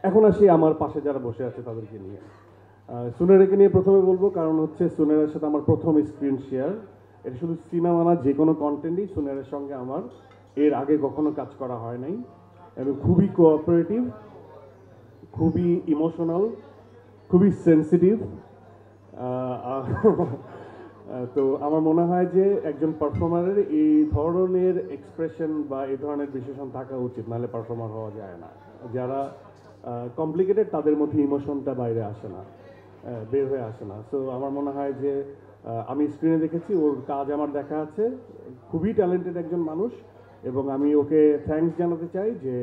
এখন আসি আমার পাশে যারা বসে আছে তাদেরকে নিয়ে। সুনেরাকে নিয়ে প্রথমে বলবো, কারণ হচ্ছে সুনেরার সাথে আমার প্রথম স্ক্রিন শেয়ার। এটা শুধু সিনেমা না, যে কোনো কন্টেন্টই সুনেরার সঙ্গে আমার এর আগে কখনো কাজ করা হয় নাই, এবং খুবই কোঅপারেটিভ, খুবই ইমোশনাল, খুবই সেন্সিটিভ। তো আমার মনে হয় যে একজন পারফর্মারের এই ধরনের এক্সপ্রেশন বা এই ধরনের বিশেষণ থাকা উচিত, নাহলে পারফর্মার হওয়া যায় না। যারা কমপ্লিকেটেড তাদের মধ্যে ইমোশনটা বাইরে আসে না, বের হয়ে আসে না। সো আমার মনে হয় যে আমি স্ক্রিনে দেখেছি, ওর কাজ আমার দেখা আছে, খুবই ট্যালেন্টেড একজন মানুষ, এবং আমি ওকে থ্যাঙ্কস জানাতে চাই যে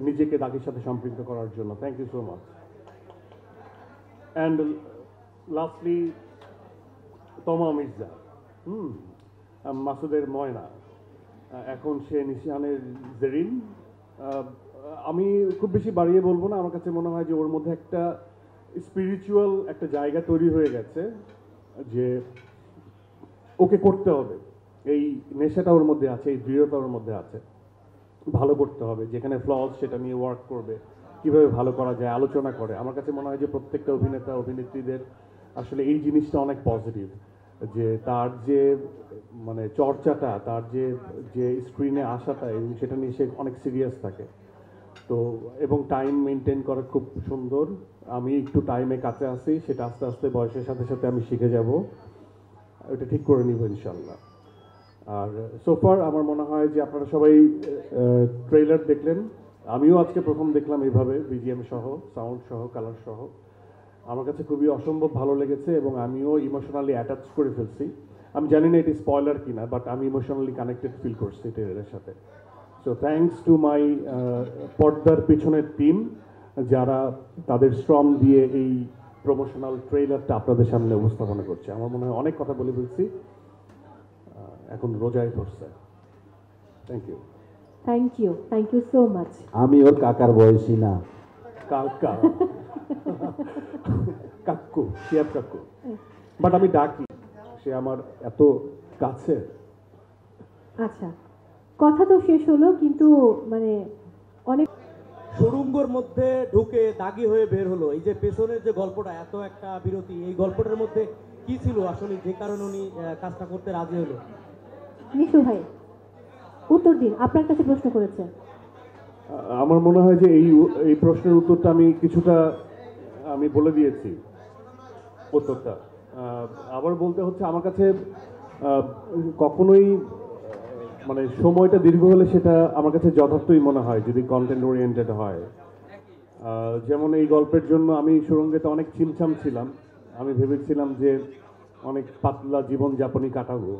নিজেকে দাগির সাথে সম্পৃক্ত করার জন্য। Thank you so much. And lastly Toma Mirza, মাসুদের ময়না, এখন সে নিশানের জেরিন। আমি খুব বেশি বাড়িয়ে বলবো না, আমার কাছে মনে হয় যে ওর মধ্যে একটা স্পিরিচুয়াল একটা জায়গা তৈরি হয়ে গেছে, যে ওকে করতে হবে, এই নেশাটা ওর মধ্যে আছে, এই দৃঢ়তা ওর মধ্যে আছে, ভালো করতে হবে, যেখানে ফ্লস সেটা নিয়ে ওয়ার্ক করবে, কিভাবে ভালো করা যায় আলোচনা করে। আমার কাছে মনে হয় যে প্রত্যেকটা অভিনেতা অভিনেত্রীদের আসলে এই জিনিসটা অনেক পজিটিভ, যে তার যে মানে চর্চাটা, তার যে যে স্ক্রিনে আসাটা, এবং সেটা নিয়ে সে অনেক সিরিয়াস থাকে। তো এবং টাইম মেনটেন করা খুব সুন্দর। আমি একটু টাইমে কাছে আসি, সেটা আস্তে আস্তে বয়সের সাথে সাথে আমি শিখে যাব, ওটা ঠিক করে নিব ইনশাল্লাহ। আর সোফার আমার মনে হয় যে আপনারা সবাই ট্রেলার দেখলেন, আমিও আজকে প্রথম দেখলাম এইভাবে বিজিএম সহ, সাউন্ড সহ, কালার সহ। আমার কাছে খুবই অসম্ভব ভালো লেগেছে, এবং আমিও ইমোশনালি অ্যাটাচ করে ফেলছি। আমি জানি না এটি স্পয়লার কিনা, বাট আমি ইমোশনালি কানেক্টেড ফিল করছি ট্রেলারের সাথে। সো থ্যাঙ্কস টু মাই পর্দার পিছনের টিম, যারা তাদের শ্রম দিয়ে এই প্রমোশনাল ট্রেলারটা আপনাদের সামনে উপস্থাপনা করছে। আমার মনে হয় অনেক কথা বলে ফেলছি, এখন রোজায় ধরছে। Thank you. Thank you so much. আমি ওর কাকার বয়সী না। কাকা কাকু, শিয়াব কাকু, বাট আমি ডাকি, সে আমার এত কাছে। আচ্ছা, কথা তো শেষ হলো, কিন্তু মানে অনেক সুড়ঙ্গর মধ্যে ঢুকে দাগি হয়ে বের হলো, এই যে পেছনের যে গল্পটা, এত একটা বিরতি, এই গল্পটার মধ্যে কি ছিল আসলে, যে কারণে উনি কাজটা করতে রাজি হলো? নিশু ভাই উত্তর দিন, আপনার কাছে প্রশ্ন করেছে। আমার মনে হয় যে এই প্রশ্নের উত্তরটা আমি কিছুটা আমি বলে দিয়েছি উত্তরটা। আবার বলতে হচ্ছে, আমার কাছে কখনোই মানে সময়টা দীর্ঘ হলে সেটা আমার কাছে যথার্থই মনে হয়, যদি কন্টেন্ট ওরিয়েন্টেড হয়। যেমন এই গল্পের জন্য আমি সুরঙ্গেতে অনেক ছিমছাম ছিলাম, আমি ভেবেছিলাম যে অনেক পাতলা জীবনযাপনই কাটাবো,